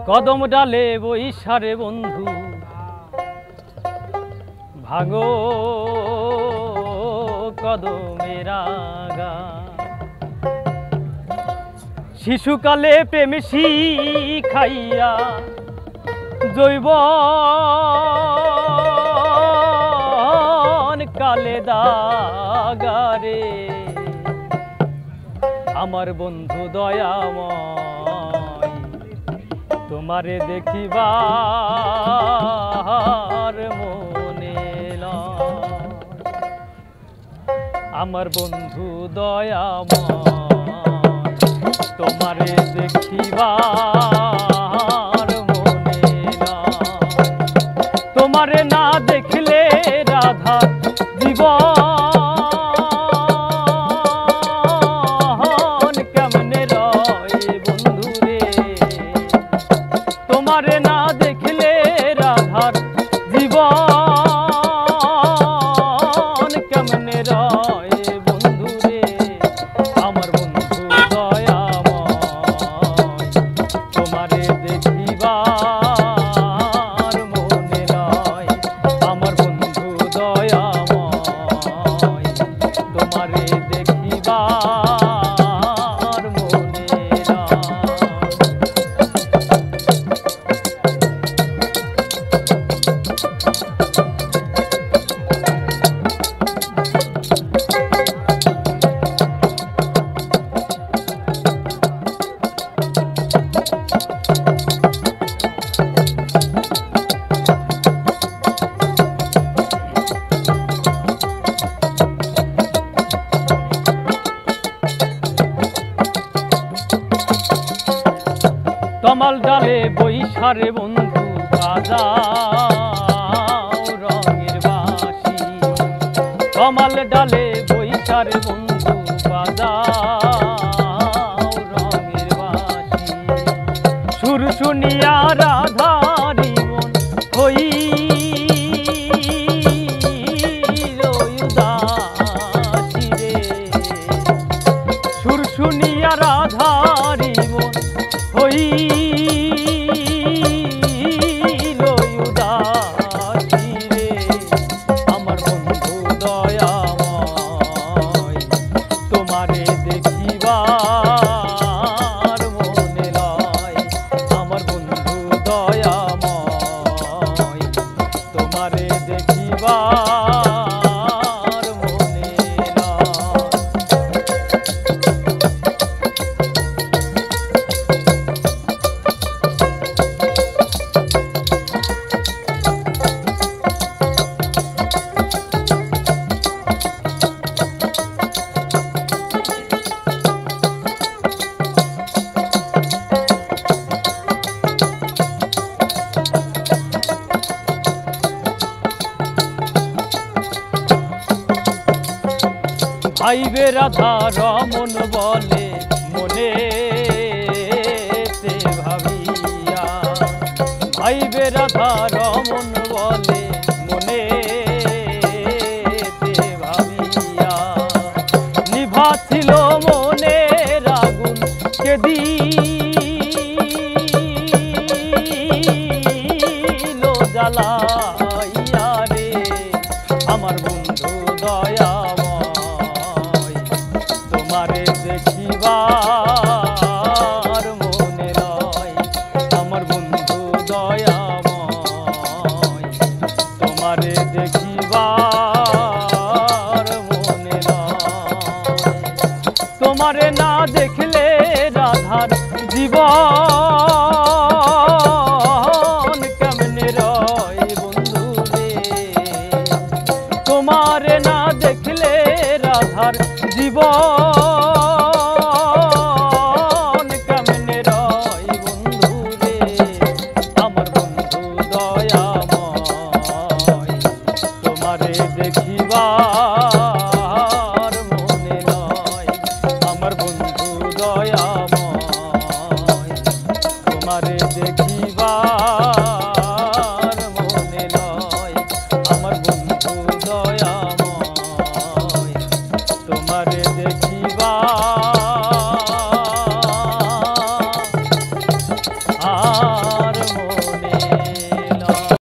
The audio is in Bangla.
কদম ডালে বৈশারে বন্ধু ভাঙো কদমের আগা। শিশুকালে প্রেম শিখাইয়া যৌবন কালে দাগারে আমার বন্ধু দয়াময় তোমারে দেখিবার মনে লয়। আমার বন্ধু দয়াময় তোমারে দেখিবার মনে লয়। তোমারে না দেখলে রাধা জীবন কেমনে রয় বন্ধু রে। তোমারে না দেখলে রাধার জীবন কেমনে রয় বন্ধু রে। আমার বন্ধু দয়াময় তোমারে দেখিবার মনে নয়। আমার বন্ধু দয়াময় তোমারে দেখিবার মনে নয়। তমাল ডালে বৈশারে বন্ধু বাজাও রঙের বাঁশি। তমাল ডালে বৈশারে বন্ধু বাজাও রঙের বাঁশি। সুর শুনিয়া রাধারি মন হইল উদাসী রে। সুর শুনিয়া রাধারি মন হইল উদাসী রে। আমার বন্ধু দয়াময় তোমারে দেখিবার মনে লয়। আমার বন্ধু দয়াময় তোমারে দেখিবার মনে লয়। ভাইবে রাধা রমন বলে মনে ভাবিয়া। ভাইবে রাধা রমন বলে মনে ভাবিয়া। নিভা ছিল মনের আগুন কেদিল জ্বালাইয়া রে। আমার বন্ধু দয়াময় তোমারে দেখিবার মনে নয়। আমার বন্ধু দয়াময় তোমারে দেখিবার মনে নয়। তোমারে না দেখলে রাধার জীবন কেমনে রয় বন্ধু রে। তোমারে না দেখলে রাধার জীবন কেমনে রয় বন্ধু রে। আমার বন্ধু দয়াময় তোমারে দেখিবার মনে নয়। আমার বন্ধু দয়াময় তোমারে দেখিবার মনে নয়। আমার বন্ধু দয়াময় তোমারে দেখিবার মনে